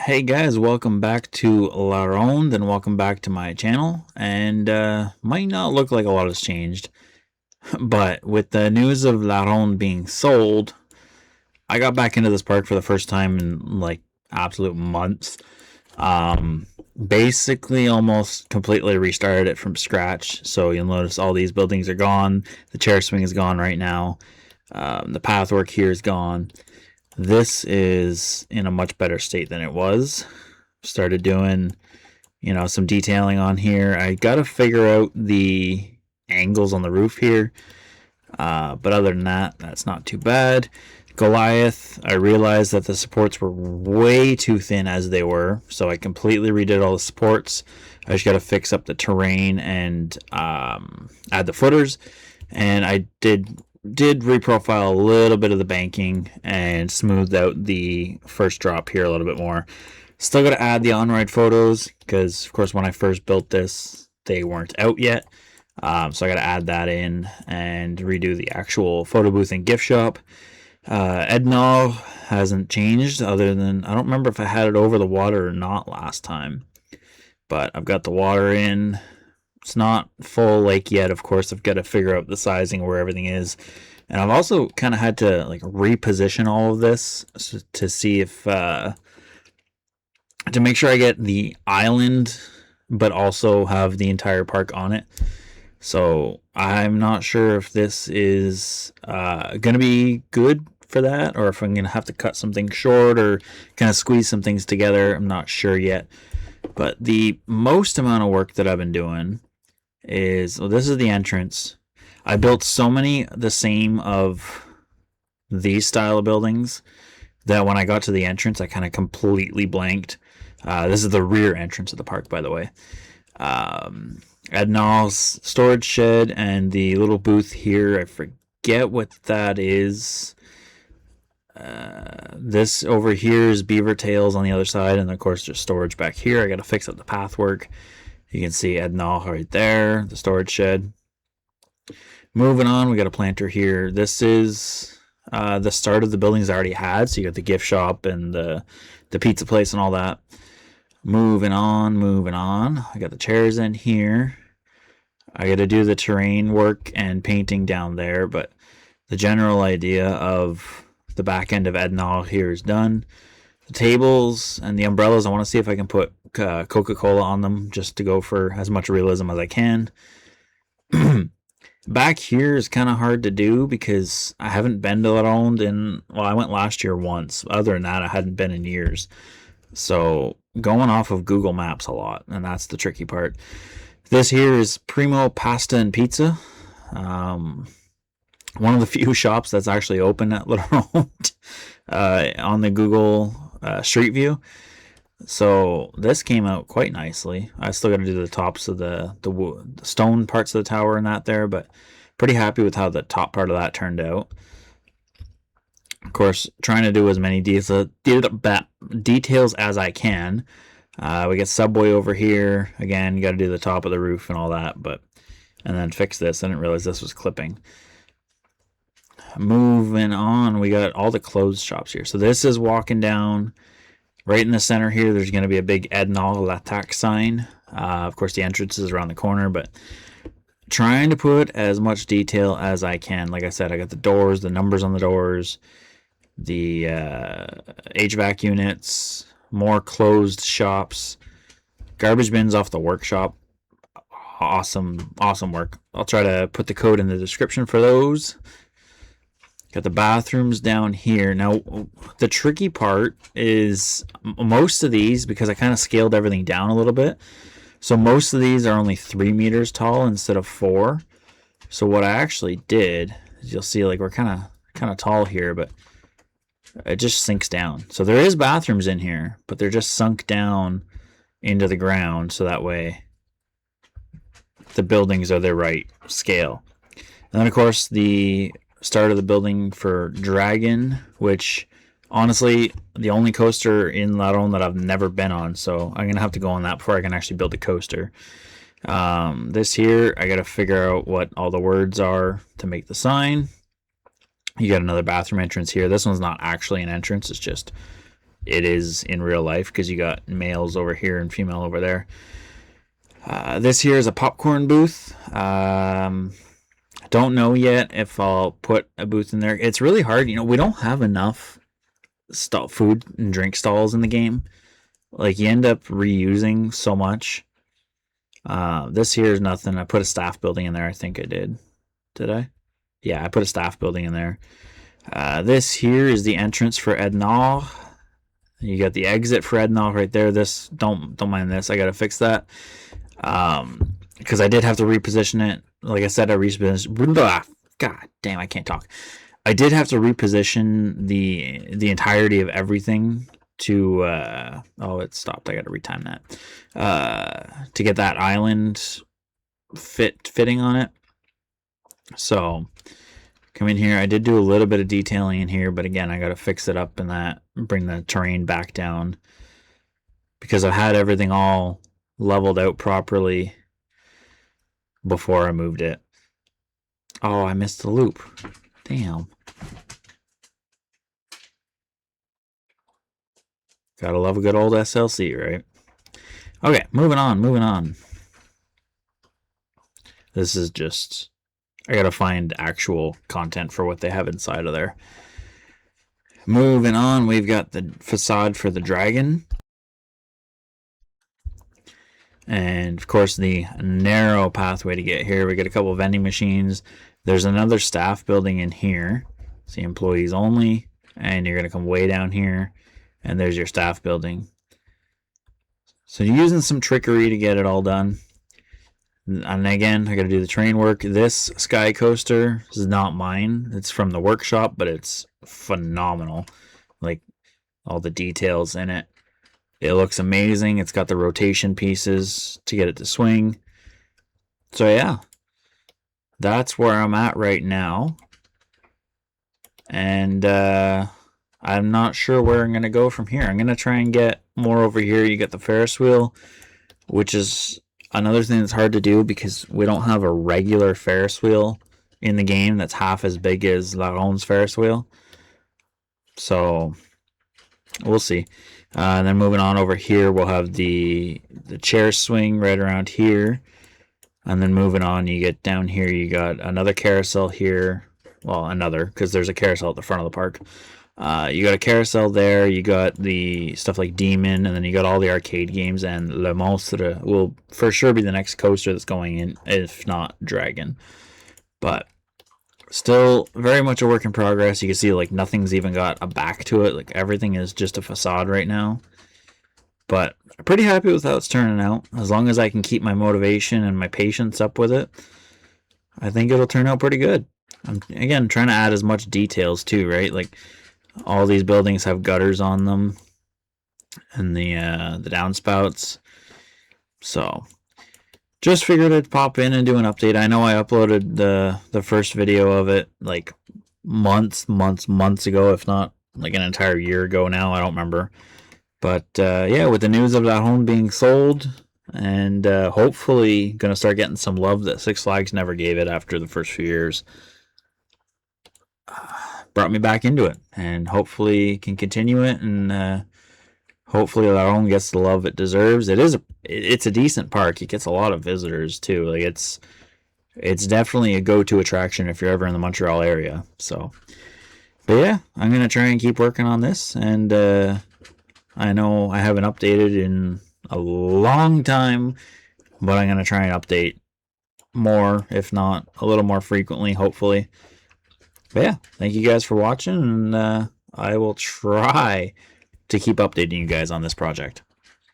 Hey guys, welcome back to Ronde and welcome back to my channel. And might not look like a lot has changed, but with the news of Ronde being sold, I got back into this park for the first time in like absolute months. Basically almost completely restarted it from scratch. So you'll notice all these buildings are gone. The chair swing is gone right now. The pathwork here is gone. This is in a much better state than it was. Started doing, some detailing on here. I got to figure out the angles on the roof here. But other than that, that's not too bad. Goliath, I realized that the supports were way too thin as they were, so I completely redid all the supports. I just got to fix up the terrain and add the footers. And I did reprofile a little bit of the banking and smoothed out the first drop here a little bit more. Still got to add the on-ride photos because, of course, when I first built this, they weren't out yet. So I got to add that in and redo the actual photo booth and gift shop. Ednov hasn't changed other than, I don't remember if I had it over the water or not last time. But I've got the water in. It's not full lake yet, of course. I've got to figure out the sizing where everything is. And I've also kind of had to reposition all of this to see if to make sure I get the island but also have the entire park on it. So I'm not sure if this is going to be good for that, or if I'm going to have to cut something short or kind of squeeze some things together. I'm not sure yet. But the most amount of work that I've been doing is, this is the entrance. I built so many the same of these style of buildings that when I got to the entrance, I kind of completely blanked. This is the rear entrance of the park, by the way. Adnal's storage shed and the little booth here, I forget what that is. This over here is beaver tails on the other side, and of course there's storage back here. I got to fix up the pathwork. You can see Adnal right there, the storage shed. Moving on, we got a planter here. This is the start of the buildings I already had, so you got the gift shop and the pizza place and all that. Moving on. I got the chairs in here. I got to do the terrain work and painting down there, but the general idea of the back end of Ednal here is done. The tables and the umbrellas, I want to see if I can put Coca-Cola on them just to go for as much realism as I can. Back here is kind of hard to do because I haven't been to Ronde in, well, I went last year once. Other than that, I hadn't been in years. So going off of Google Maps a lot, and that's the tricky part. This here is Primo Pasta and Pizza. One of the few shops that's actually open at Ronde on the Google Street View. So this came out quite nicely. I still got to do the tops of the stone parts of the tower and that there, but pretty happy with how the top part of that turned out. Of course, trying to do as many details as I can. We get Subway over here. Again, you got to do the top of the roof and all that, and then fix this. I didn't realize this was clipping. Moving on, we got all the clothes shops here. So this is walking down. Right in the center here, there's going to be a big Ednal L'attaque sign. Of course, the entrance is around the corner, but trying to put as much detail as I can. Like I said, I got the doors, the numbers on the doors, the HVAC units, more closed shops, garbage bins off the workshop. Awesome work. I'll try to put the code in the description for those. Got the bathrooms down here. Now, the tricky part is most of these, because I kind of scaled everything down a little bit, so most of these are only 3 meters tall instead of 4. So what I actually did is, you'll see we're kind of tall here, but it just sinks down. So there is bathrooms in here, but they're just sunk down into the ground, so that way the buildings are the right scale. And then, of course, the start of the building for Dragon, which honestly, the only coaster in Ronde that I've never been on, so I'm gonna have to go on that before I can actually build a coaster. This here, I gotta figure out what all the words are to make the sign. You got another bathroom entrance here. This one's not actually an entrance, it's just it is in real life, because you got males over here and female over there. This here is a popcorn booth. I don't know yet if I'll put a booth in there. It's really hard. We don't have enough food and drink stalls in the game. Like, you end up reusing so much. This here is nothing. I put a staff building in there. I think I did. Did I? Yeah, I put a staff building in there. This here is the entrance for Ednor. You got the exit for Ednor right there. This, don't mind this. I gotta fix that. Because I did have to reposition it. Like I said, I repositioned. God damn, I can't talk. I did have to reposition the entirety of everything to oh, it stopped. I got to retime that to get that island fitting on it. So come in here. I did do a little bit of detailing in here, but again, I got to fix it up and that, bring the terrain back down, because I've had everything all leveled out properly before I moved it. Oh, I missed the loop. Damn. Gotta love a good old SLC, right? Okay, moving on. This is just... I gotta find actual content for what they have inside of there. Moving on, we've got the facade for the dragon. And, of course, the narrow pathway to get here. We got a couple of vending machines. There's another staff building in here. See, employees only. And you're going to come way down here. And there's your staff building. So you're using some trickery to get it all done. And again, I got to do the train work. This sky coaster is not mine. It's from the workshop, but it's phenomenal. Like, all the details in it. It looks amazing. It's got the rotation pieces to get it to swing. So yeah, that's where I'm at right now. And I'm not sure where I'm going to go from here. I'm going to try and get more over here. You got the Ferris wheel, which is another thing that's hard to do because we don't have a regular Ferris wheel in the game that's half as big as Arron's Ferris wheel. So we'll see. And then moving on over here, we'll have the chair swing right around here. And then moving on, you get down here, you got another carousel here. Well, another, because there's a carousel at the front of the park. You got a carousel there, you got the stuff like Demon, and then you got all the arcade games, and Le Monstre will for sure be the next coaster that's going in, if not Dragon. But still very much a work in progress. You can see like nothing's even got a back to it. Like everything is just a facade right now. But I'm pretty happy with how it's turning out. As long as I can keep my motivation and my patience up with it, I think it'll turn out pretty good. I'm, again, trying to add as much details too, right? Like all these buildings have gutters on them and the downspouts. So just figured I'd pop in and do an update. I know I uploaded the first video of it like months ago, if not like an entire year ago now. I don't remember. But yeah, with the news of that home being sold, and hopefully going to start getting some love that Six Flags never gave it after the first few years, brought me back into it, and hopefully can continue it, and hopefully Arron gets the love it deserves. It's a decent park. It gets a lot of visitors too. Like it's definitely a go-to attraction if you're ever in the Montreal area. So, but yeah, I'm gonna try and keep working on this, and I know I haven't updated in a long time, but I'm gonna try and update more, if not a little more frequently, hopefully. But yeah, thank you guys for watching, and I will try to keep updating you guys on this project.